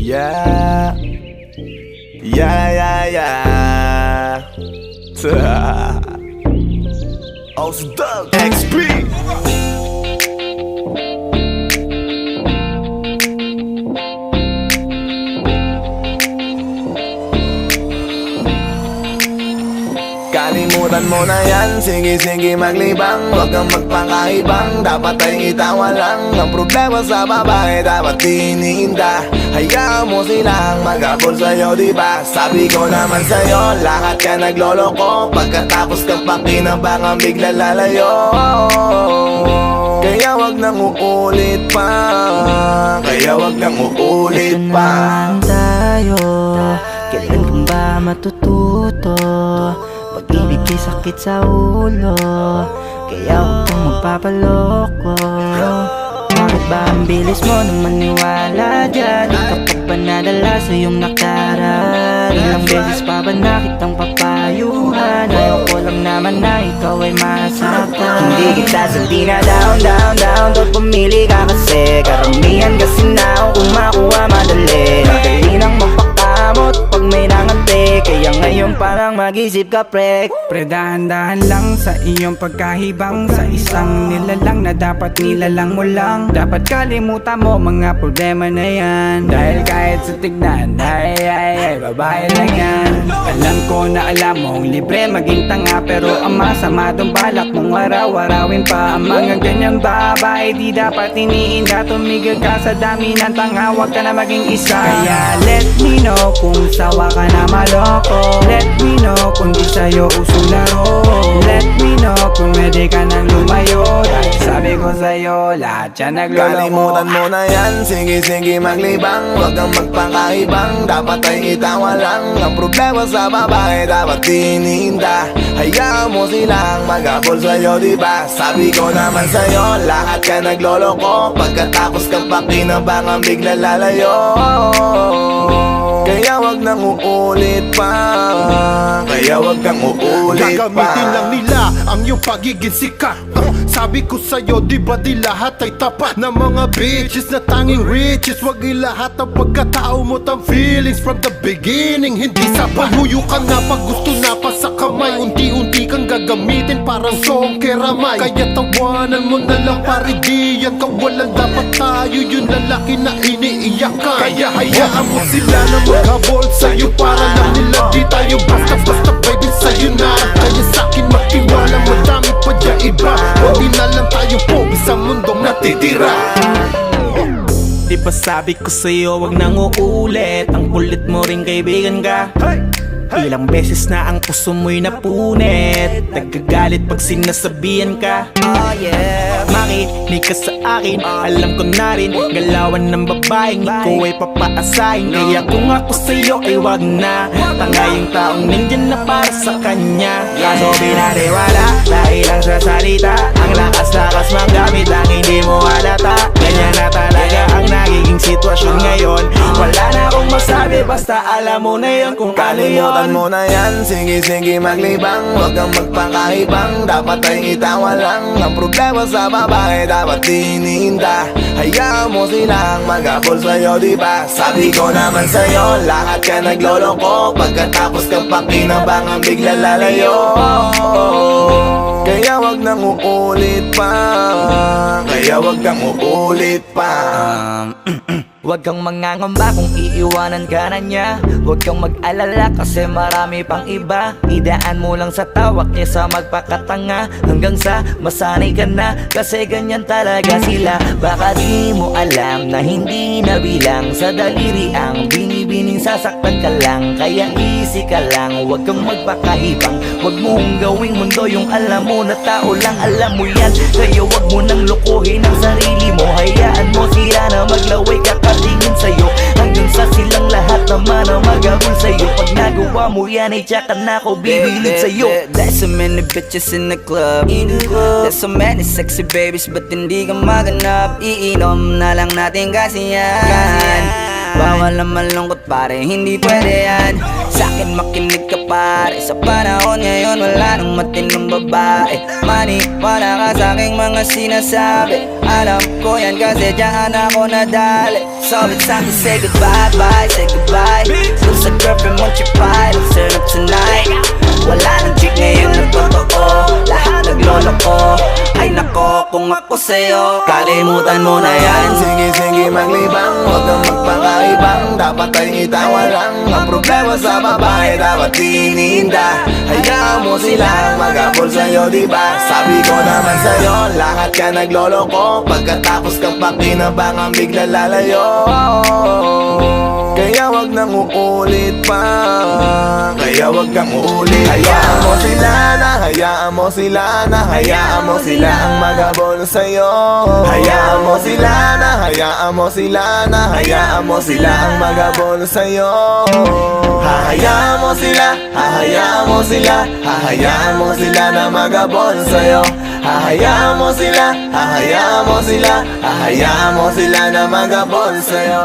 Yeah. Yeah, yeah, yeah. Ozdog XP. Kalimutan mo na yan, sige maglibang. Huwag kang magpakaibang, dapat ay itawa lang. Ang problema sa babae, dapat tinihinda. Hayaan mo silang mag-abol sa'yo, diba? Sabi ko naman sa'yo, lahat ka nagloloko. Pagkatapos kang pakinabangan, bigla lalayo. Kaya wag nang uulit pa, kaya wag nang uulit Ito pa. naman tayo, kailan kang ba matututo? Pag-ibig ay sakit sa ulo, kaya huwag kang magpapaloko. Bakit ba ang bilis mo nang maniwala dyan? Di ka pa ba nadala sa iyong nakaraan? Ilang beses pa ba nakitang papayuhan? Ayaw ko lang naman na ikaw ay masaktan. Hindi kita sandi na down Tot pumili ka kasi karamihan kasi na kung makuha madali. Madali nang mapakamot pag may nangante, kaya ngayon parang mag-isip ka pre. Pre, dahan-dahan lang sa iyong pagkahibang. Sa isang nilalang na dapat nilalang mo lang. Dapat kalimutan mo mga problema na yan. Dahil kahit sa tignan, ay, babae lang yan. Alam ko na alam mong libre maging tanga, pero ang masama dong balak mong araw-arawin pa. Ang mga ganyang babae di dapat iniinda. Tumigil ka sa dami ng tanga, wag ka na maging isa. Kaya let me know kung sawa ka na maloko. Let me know kung di sa'yo uso laro. Let me know kung pwede ka nang lumayo. Dahil sabi ko sa'yo, lahat yan nagloloko. Kalimutan mo na yan, sige maglibang. Huwag kang magpakaibang, dapat ay itawa lang. Ang problema sa babae, dapat tinihinda. Hayaan mo silang mag-abol sa'yo, diba? Sabi ko naman sa'yo, lahat ka nagloloko. Pagkatapos kang pakinabangan, bigla lalayo. Kaya wag nang uulit pa, kaya wag kang uulit pa. Gagamitin lang nila ang iyong pagiging sikat. Sabi ko sa'yo, di ba di lahat ay tapat na mga bitches na tanging riches? Wag ilahat ang pagkatao mo tang feelings from the beginning. Hindi sapat, huyo ka na pag gusto na pa sa kamay. Unti-unti kang gagamitin parang song keramay. Kaya tawanan mo na lang pare, di yan kawalan. Dapat tayo yung lalaki na iniiyakan. Kaya hayaan mo sila na maghabol sa'yo, para lang nila di tayo basta-basta baby sa'yo na. Kaya sa'kin magtiwala, madami pa dyan iba. Huwag na lang tayong pogi sa mundong natitira. Di ba sabi ko sa'yo, wag nang uulit. Ang kulit mo rin kaibigan ka. Ilang beses na ang puso mo'y napunit. Nagkagalit pag sinasabihan ka. Oh yeah, Makinig ka sa akin, alam ko na rin galawan ng babaeng ikaw ay papaasahin. Kaya kung ako sa'yo ay wag na. Tanga yung taong nandyan na para sa kanya. Kaso binariwala dahil lang sa salita. Ang lakas-lakas magamit lang hindi mo halata. Ganyan na talaga ang nagiging sitwasyon ngayon. Wala na akong masabi, basta alam mo na yun kung ano yun. Kalimutan mo na yan, sige maglibang. Huwag kang magpakaibang, dapat ay itawa lang. Ang problema sa babae, dapat tinihinda. Hayaan mo silang mag-abol sa'yo, diba? Sabi ko naman sa'yo, lahat ka nagloloko. Pagkatapos kang pakinabangan, bigla lalayo. Kaya wag nang uulit pa, kaya wag kang uulit pa. Huwag kang mangangamba kung iiwanan ka na niya. Huwag kang mag-alala kasi marami pang iba. Idaan mo lang sa tawak niya sa magpakatanga, hanggang sa masanay ka na, kasi ganyan talaga sila. Baka di mo alam na hindi nabilang sa daliri ang binibining sasaktan ka lang. Kaya easy ka lang, huwag kang magpakaibang. Huwag mong gawing mundo yung alam mo na tao lang alam mo yan. Kaya huwag mo nang lokohin ang sarili mo. Hayaan mo sila na maglaway kakatingin sa'yo, hanggang sa silang lahat naman ang mag-abol sa'yo. Pag nagawa mo yan ay tsaka na ako bibilid sa'yo. There's so many bitches in the club. There's so many sexy babies, but hindi ka maganap. Iinom na lang natin kasi yan. Bawal ang malungkot pare, hindi pwede yan. Sa'kin makinig ka pare, sa panahon ngayon wala nang matinong babae. Maniwala ka sa'king mga sinasabi, alam ko yan kasi diyan ako nadali. So it's time to say goodbye, bye, say goodbye. Dun sa girlfriend mo chipay, let's turn up tonight. Wala nang chick ngayon na totoo, lahat nagloloko. Ay nako, kung ako sa'yo, kalimutan mo na yan. Sige maglibang, huwag kang magpakaibang. Dapat ay itawa lang, ang problema sa babae dapat tininda. Hayaan mo silang mag-abol sa'yo, diba? Sabi ko naman sa'yo, lahat ka nagloloko. Pagkatapos kang pakinabangan, bigla lalayo. Kaya wag nang uulit pa, kaya wag kang uulit. Hayaan mo sila na, hayaan mo sila na, hayaan mo sila ang magabol sa'yo. Hayaan mo sila na, hayaan mo sila na, hayaan mo sila ang magabol sa'yo. Hahayaan mo sila, hahayaan mo sila, hahayaan mo sila na magabol sa'yo. Hahayaan mo sila, hahayaan mo sila, hahayaan mo sila na magabol sa'yo.